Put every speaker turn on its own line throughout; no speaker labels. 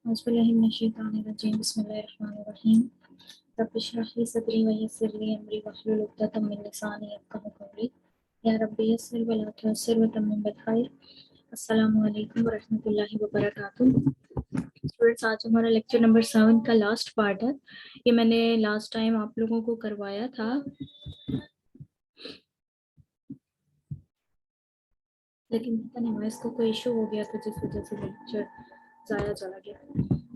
औज़ुबिल्लाहिमिनश्शैतानिर्रजीम बिस्मिल्लाहिर्रहमानिर्रहीम रब्बि इश्रह ली सदरी व यस्सिर ली अमरी वहलुल उक़दतम मिन लिसानी यफ़क़हू क़ौली या रब्बी यस्सिर व ला तुअस्सिर व तम्मिम बिल खैर। अस्सलामु अलैकुम व रहमतुल्लाहि व बरकातुहू। स्टूडेंट्स, आज हमारा लेक्चर नंबर 7 का लास्ट पार्ट है। ये मैंने लास्ट टाइम आप लोगों को करवाया था, लेकिन पता नहीं हुआ, इसको कोई इशू हो गया था जिस वजह से लेक्चर ज़ाया चला गया।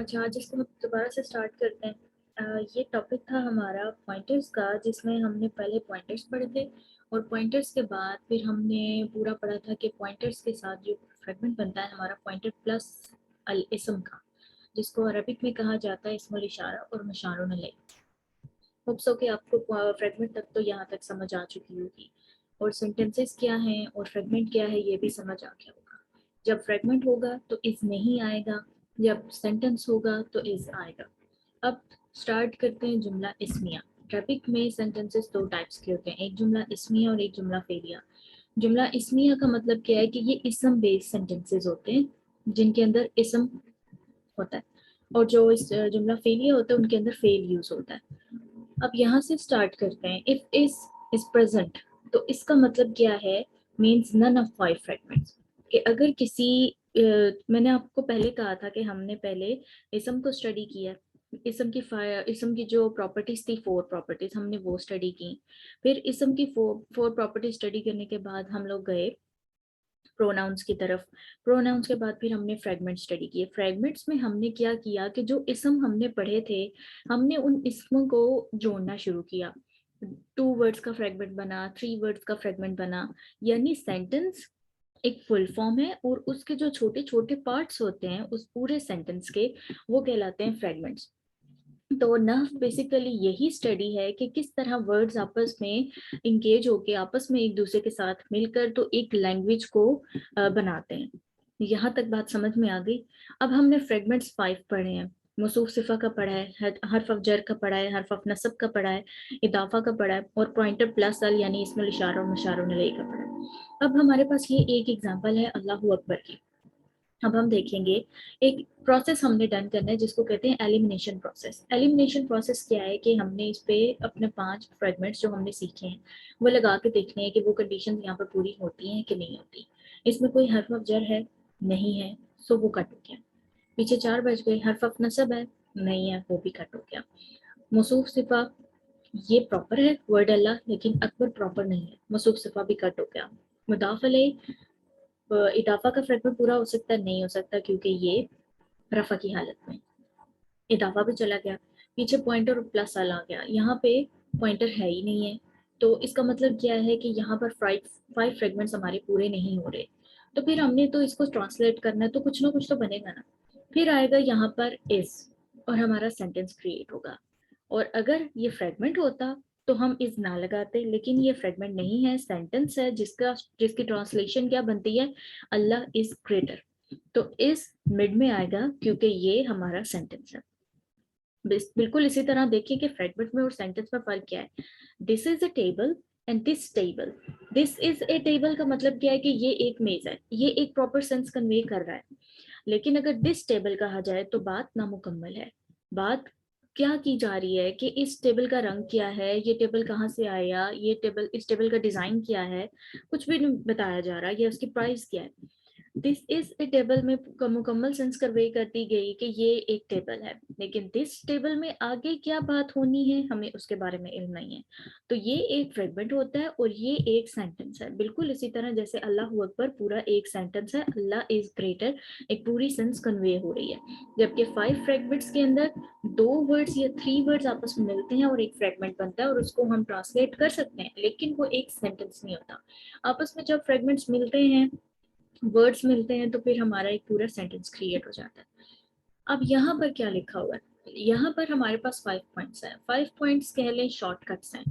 अच्छा, आज इसको हम दोबारा से स्टार्ट करते हैं। ये टॉपिक था हमारा पॉइंटर्स का, जिसमें हमने पहले पॉइंटर्स पढ़े थे और पॉइंटर्स के बाद फिर हमने पूरा पढ़ा था कि पॉइंटर्स के साथ जो फ्रेगमेंट बनता है हमारा पॉइंटर प्लस अल इसम का, जिसको अरबिक में कहा जाता है इस्मुल इशारा और मुशारुन अलैह। होप्स हो कि आपको फ्रेगमेंट तक तो यहाँ तक समझ आ चुकी होगी, और सेंटेंसेस क्या हैं और फ्रेगमेंट क्या है ये भी समझ आ गया होगा। जब फ्रेगमेंट होगा तो इज नहीं आएगा, जब सेंटेंस होगा तो इज आएगा। अब स्टार्ट करते हैं जुमला इस्मिया। अरबिक में सेंटेंसेस दो टाइप्स के होते हैं, एक जुमला इस्मिया और एक जुमला फेलिया। जुमला इस्मिया का मतलब क्या है कि ये इसम बेस्ड सेंटेंसेस होते हैं जिनके अंदर इसम होता है, और जो इस जुमला फेलिया होता है उनके अंदर फेल यूज होता है। अब यहाँ से स्टार्ट करते हैं। इफ इज प्रेजेंट, तो इसका मतलब क्या है, मीन्स नन ऑफ 5 फ्रेगमेंट्स। कि अगर किसी मैंने आपको पहले कहा था कि हमने पहले इसम को स्टडी किया, इसम की जो प्रॉपर्टीज थी, 4 प्रॉपर्टीज हमने वो स्टडी की। फिर इसम की 4 प्रॉपर्टीज स्टडी करने के बाद हम लोग गए प्रोनाउंस की तरफ। प्रोनाउंस के बाद फिर हमने फ्रेगमेंट स्टडी किए। फ्रेगमेंट्स में हमने क्या किया कि जो इसम हमने पढ़े थे, हमने उन इसमों को जोड़ना शुरू किया। 2 वर्ड्स का फ्रेगमेंट बना, 3 वर्ड्स का फ्रेगमेंट बना। यानी सेंटेंस एक फुल फॉर्म है और उसके जो छोटे छोटे पार्ट्स होते हैं उस पूरे सेंटेंस के, वो कहलाते हैं फ्रेगमेंट्स। तो नहव बेसिकली यही स्टडी है कि किस तरह वर्ड्स आपस में इंगेज होके आपस में एक दूसरे के साथ मिलकर तो एक लैंग्वेज को बनाते हैं। यहाँ तक बात समझ में आ गई। अब हमने फ्रेगमेंट्स 5 पढ़े हैं। मौसूफ सिफा का पढ़ा है, हर्फ ऑफ जर का पढ़ा है, हर्फ ऑफ नसब का पढ़ा है, इदाफा का पढ़ा है, और पॉइंटर प्लस अल यानी इसमें इशारा और मुशारुन अलैह का पढ़ा है। अब हमारे पास ये एक एग्जांपल है अल्लाहू अकबर की। अब हम देखेंगे एक प्रोसेस हमने डन करना है जिसको कहते हैं एलिमिनेशन प्रोसेस। एलिमिनेशन प्रोसेस क्या है कि हमने इस पे अपने 5 फ्रेगमेंट्स जो हमने सीखे हैं वो लगा के देखने हैं कि वो कंडीशंस यहाँ पर पूरी होती हैं कि नहीं होती। इसमें कोई हर्फ ऑफ जर है, नहीं है, सो वो कट हो गया। पीछे 4 बज गए। हर्फ ऑफ नसब है, नहीं है, वो भी कट हो गया। मौसूफ सिफा, ये प्रॉपर है वर्ड अल्लाह, लेकिन अकबर प्रॉपर नहीं है, मौसूफ सिफा भी कट हो गया। मुदाफ अलैह, इदाफा का फ्रेगमेंट पूरा हो सकता है, नहीं हो सकता क्योंकि ये रफा की हालत में, इदाफा भी चला गया। पीछे पॉइंटर और प्लस आ गया, यहाँ पे पॉइंटर है ही नहीं है। तो इसका मतलब क्या है कि यहाँ पर 5 फ्रेगमेंट्स हमारे पूरे नहीं हो रहे। तो फिर हमने तो इसको ट्रांसलेट करना है, तो कुछ ना कुछ तो बनेगा ना। फिर आएगा यहाँ पर इज, और हमारा सेंटेंस क्रिएट होगा। और अगर ये फ्रेगमेंट होता तो हम इज ना लगाते, लेकिन ये फ्रेगमेंट नहीं है, सेंटेंस है जिसकी ट्रांसलेशन क्या बनती है, अल्लाह इज ग्रेटर। तो इस मिड में आएगा क्योंकि ये हमारा सेंटेंस है। बिल्कुल इसी तरह देखिए कि फ्रेगमेंट में और सेंटेंस में फर्क क्या है। This is a table and this table. This is a table का मतलब क्या है कि ये एक मेज है, ये एक प्रॉपर सेंस कन्वे कर रहा है। लेकिन अगर दिस टेबल कहा जाए तो बात नामुकम्मल है। बात क्या की जा रही है कि इस टेबल का रंग क्या है, ये टेबल कहाँ से आया, ये टेबल, इस टेबल का डिजाइन क्या है, कुछ भी नहीं बताया जा रहा, ये उसकी प्राइस क्या है। दिस इज ए टेबल में मुकम्मल सेंस कन्वे कर दी गई कि ये एक टेबल है, लेकिन दिस टेबल में आगे क्या बात होनी है हमें उसके बारे में इल्म नहीं है। तो ये एक फ्रेगमेंट होता है और ये एक सेंटेंस है। बिल्कुल इसी तरह जैसे अल्लाहू अकबर पूरा एक सेंटेंस है, अल्लाह इज ग्रेटर एक पूरी सेंस कन्वे हो रही है। जबकि 5 फ्रेगमेंट्स के अंदर 2 वर्ड्स या 3 वर्ड्स आपस में मिलते हैं और एक फ्रेगमेंट बनता है, और उसको हम ट्रांसलेट कर सकते हैं, लेकिन वो एक सेंटेंस नहीं होता। आपस में जब फ्रेगमेंट्स मिलते हैं, वर्ड्स मिलते हैं, तो फिर हमारा एक पूरा सेंटेंस क्रिएट हो जाता है। अब यहाँ पर क्या लिखा हुआ है, यहाँ पर हमारे पास 5 पॉइंट्स हैं। 5 पॉइंट्स कह लें शॉर्टकट्स हैं,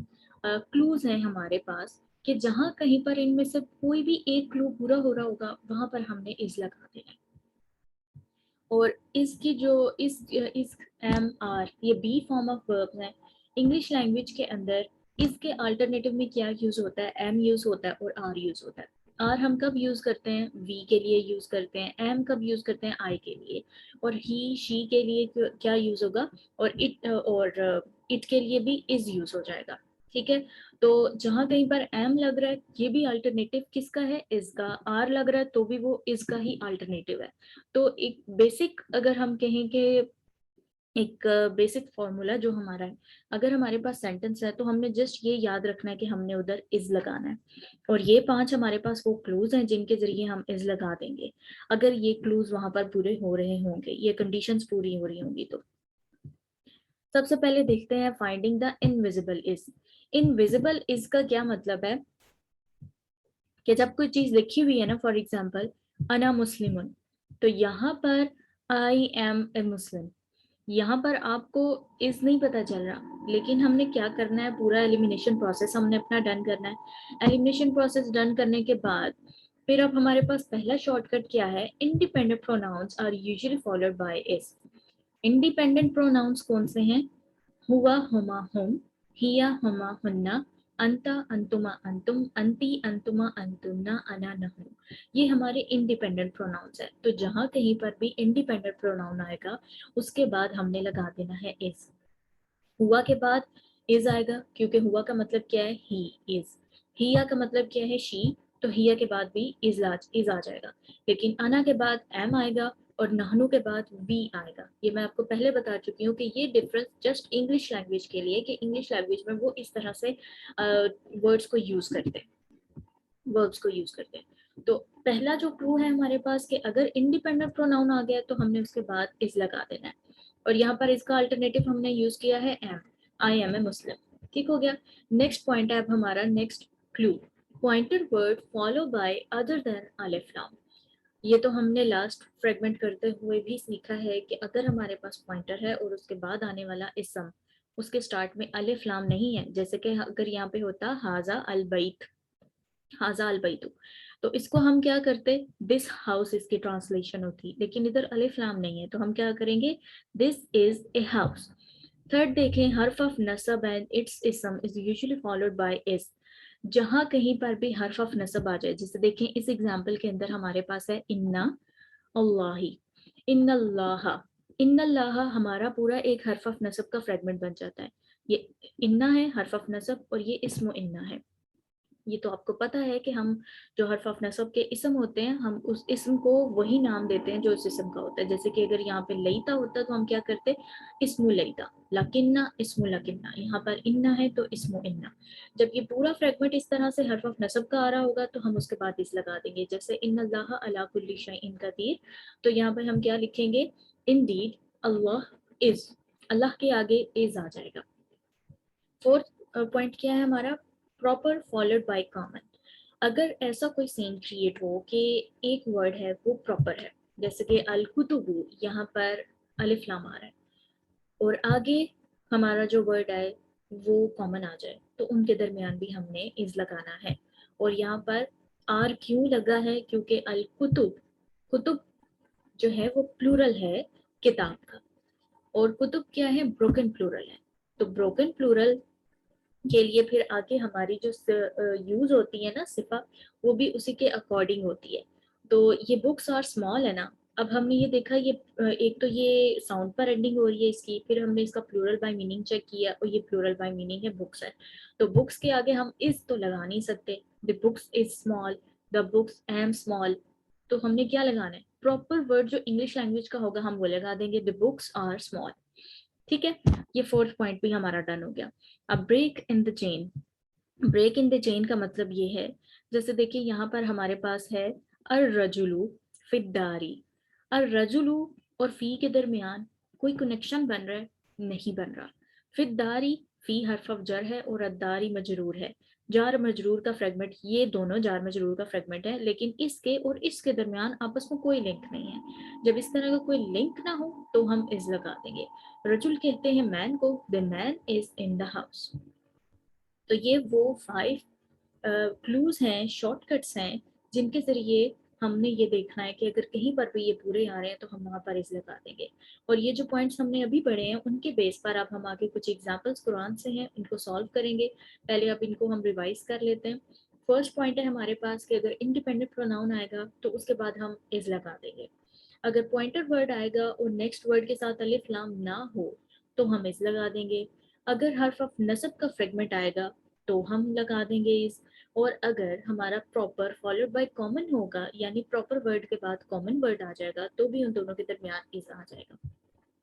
क्लूज हैं हमारे पास, कि जहाँ कहीं पर इनमें से कोई भी एक क्लू पूरा हो रहा होगा वहां पर हमने इज लगा देना है। और इसकी जो इस एम आर, ये बी फॉर्म ऑफ वर्ब्स हैं। इंग्लिश लैंग्वेज के अंदर इसके अल्टरनेटिव में क्या यूज होता है, एम यूज होता है और आर यूज होता है। आर हम कब यूज करते हैं, वी के लिए यूज करते हैं, एम कब यूज करते हैं, आई के लिए, और ही शी के लिए क्या यूज होगा, और इट के लिए भी इज यूज हो जाएगा। ठीक है, तो जहां कहीं पर एम लग रहा है ये भी अल्टरनेटिव किसका है, इज का। आर लग रहा है तो भी वो इज का ही अल्टरनेटिव है। तो एक बेसिक अगर हम कहें कि एक बेसिक फॉर्मूला जो हमारा है, अगर हमारे पास सेंटेंस है तो हमने जस्ट ये याद रखना है कि हमने उधर इज लगाना है, और ये 5 हमारे पास वो क्लूज हैं जिनके जरिए हम इज लगा देंगे। अगर ये क्लूज वहां पर पूरे हो रहे होंगे, ये कंडीशंस पूरी हो रही होंगी तो। सबसे पहले देखते हैं finding the invisible is. Invisible is का क्या मतलब है कि जब कोई चीज लिखी हुई है ना, फॉर एग्जाम्पल अना मुस्लिमुन, तो यहाँ पर आई एम ए मुस्लिम, यहाँ पर आपको इस नहीं पता चल रहा, लेकिन हमने क्या करना है, पूरा एलिमिनेशन प्रोसेस हमने अपना डन करना है। एलिमिनेशन प्रोसेस डन करने के बाद फिर अब हमारे पास पहला शॉर्टकट क्या है, independent pronouns are usually followed by is. Independent pronouns कौन से हैं, हुआ हुमा हुम, हिया हुमा हुन्ना, अंता अंतुमा अंतुम, अंती अंतुमा अंतुन्ना, अना नहु, ये हमारे इंडिपेंडेंट प्रोनाउंस है। तो जहां कहीं पर भी इंडिपेंडेंट प्रोनाउन आएगा उसके बाद हमने लगा देना है इज। हुआ के बाद इज आएगा, क्योंकि हुआ का मतलब क्या है, ही इज। हिया का मतलब क्या है, शी, तो हिया के बाद भी इज आ जाएगा। लेकिन अना के बाद एम आएगा, और नहनु के बाद वी आएगा। ये मैं आपको पहले बता चुकी हूँ कि ये डिफरेंस जस्ट इंग्लिश लैंग्वेज के लिए, कि इंग्लिश लैंग्वेज में वो इस तरह से वर्ड्स को यूज करते हैं, वर्ब्स को यूज करते हैं। तो पहला जो क्लू है हमारे पास कि अगर इंडिपेंडेंट प्रोनाउन आ गया तो हमने उसके बाद इज लगा देना है, और यहाँ पर इसका अल्टरनेटिव हमने यूज किया है एम, आई एम ए मुस्लिम। ठीक हो गया। नेक्स्ट पॉइंट है अब हमारा, next clue, pointer word follow by other than अलिफ लाम। ये तो हमने लास्ट फ्रेगमेंट करते हुए भी सीखा है कि अगर हमारे पास पॉइंटर है और उसके बाद आने वाला इसम, उसके स्टार्ट में अलिफ लाम नहीं है, जैसे कि अगर यहाँ पे होता हाजा अल बैत, हाजा अल बैतु, तो इसको हम क्या करते, दिस हाउस इसकी ट्रांसलेशन होती, लेकिन इधर अलिफ लाम नहीं है तो हम क्या करेंगे, this is a house. Third देखें, हर्फ ऑफ नसब एंड इट्स इसम is usually followed by is. जहां कहीं पर भी हर्फ ऑफ नसब आ जाए, जैसे देखें इस एग्जाम्पल के अंदर हमारे पास है इन्ना अल्लाही, इन्नल्लाह, इन्नल्लाह हमारा पूरा एक हर्फ ऑफ नसब का फ्रेगमेंट बन जाता है। ये इन्ना है हर्फ ऑफ नसब, और ये इस्मो इन्ना है। ये तो आपको पता है कि हम जो हर्फ ऑफ नसब के इसम होते हैं, हम उस इसम को वही नाम देते हैं जो उस इसम का होता है। जैसे कि अगर यहाँ पे लईता होता तो हम क्या करते, इस्मु लईता, लकिन्ना इस्मु लकिन्ना, यहाँ पर इन्ना है तो इस्मु इन्ना। जब ये पूरा फ्रेगमेंट इस तरह से हर्फ ऑफ नसब का आ रहा होगा तो हम उसके बाद इस लगा देंगे, जैसे इन्नल्लाह अला कुल्ली शैइन कदीर, तो यहाँ पर हम क्या लिखेंगे, इंडीड अल्लाह इज, अल्लाह के आगे इज आ जाएगा। फोर्थ पॉइंट क्या है हमारा, प्रॉपर फॉलोड बाय कॉमन। अगर ऐसा कोई सीन क्रिएट हो कि एक वर्ड है वो प्रॉपर है, जैसे कि अल कुतुबु, यहाँ पर अलिफ लाम आ रहा है, और आगे हमारा जो वर्ड है वो कॉमन आ जाए, तो उनके दरमियान भी हमने इज लगाना है। और यहाँ पर आर क्यों लगा है, क्योंकि अल कुतुब, कुतुब जो है वो प्लूरल है किताब का, और कुतुब क्या है, ब्रोकन प्लूरल है। तो ब्रोकन प्लूरल के लिए फिर आगे हमारी जो यूज होती है ना सिफा, वो भी उसी के अकॉर्डिंग होती है। तो ये बुक्स आर स्मॉल है ना, अब हमने ये देखा, ये एक तो ये साउंड पर एंडिंग हो रही है इसकी, फिर हमने इसका प्लूरल बाय मीनिंग चेक किया और ये प्लूरल बाय मीनिंग है बुक्स है। तो बुक्स के आगे हम इस तो लगा नहीं सकते, the books is small, the books am small, तो हमने क्या लगाना है, प्रॉपर वर्ड जो इंग्लिश लैंग्वेज का होगा हम वो लगा देंगे, द बुक्स आर स्मॉल। ठीक है, ये फोर्थ पॉइंट भी हमारा डन हो गया। अब break in the chain, break in the chain का मतलब ये है, जैसे देखिए यहाँ पर हमारे पास है अर रजुलू फिद्दारी, अर रजुलू और फी के दरमियान कोई कनेक्शन बन रहा है, नहीं बन रहा। फिद्दारी, फी हर्फ ऑफ जर है और अद्दारी मजरूर है, जार मजरूर का फ्रेगमेंट, ये दोनों जार मजरूर का फ्रेगमेंट है, लेकिन इसके और इसके दरमियान आपस में कोई लिंक नहीं है। जब इस तरह का कोई लिंक ना हो तो हम इज लगा देंगे। रजुल कहते हैं मैन को, the man is in the house. तो ये वो 5 क्लूज हैं, शॉर्टकट्स हैं, जिनके जरिए हमने ये देखना है कि अगर कहीं पर भी ये पूरे आ रहे हैं तो हम वहां पर इस लगा देंगे। और ये जो पॉइंट्स हमने अभी पढ़े हैं उनके बेस पर अब हम आगे कुछ एग्जांपल्स कुरान से हैं, इनको सॉल्व करेंगे। पहले अब इनको हम रिवाइज कर लेते हैं। फर्स्ट पॉइंट है हमारे पास कि अगर इंडिपेंडेंट प्रोनाउन आएगा तो उसके बाद हम इज लगा देंगे। अगर पॉइंटर वर्ड आएगा और नेक्स्ट वर्ड के साथ अलिफ लाम ना हो तो हम इस लगा देंगे। अगर हर्फ ऑफ नसब का फ्रेगमेंट आएगा तो हम लगा देंगे इस। और अगर हमारा प्रॉपर फॉलोड बाय कॉमन होगा यानी प्रॉपर वर्ड के बाद कॉमन वर्ड आ जाएगा तो भी उन दोनों के दरमियान इज आ जाएगा।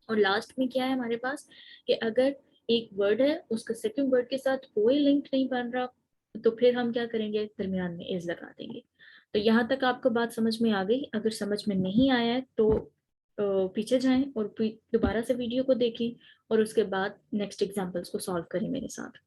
और लास्ट में क्या है हमारे पास कि अगर एक वर्ड है उसका सेकंड वर्ड के साथ कोई लिंक नहीं बन रहा तो फिर हम क्या करेंगे, दरमियान में इज लगा देंगे। तो यहाँ तक आपको बात समझ में आ गई? अगर समझ में नहीं आया है तो पीछे जाएं और दोबारा से वीडियो को देखें और उसके बाद नेक्स्ट एग्जांपल्स को सॉल्व करें मेरे साथ।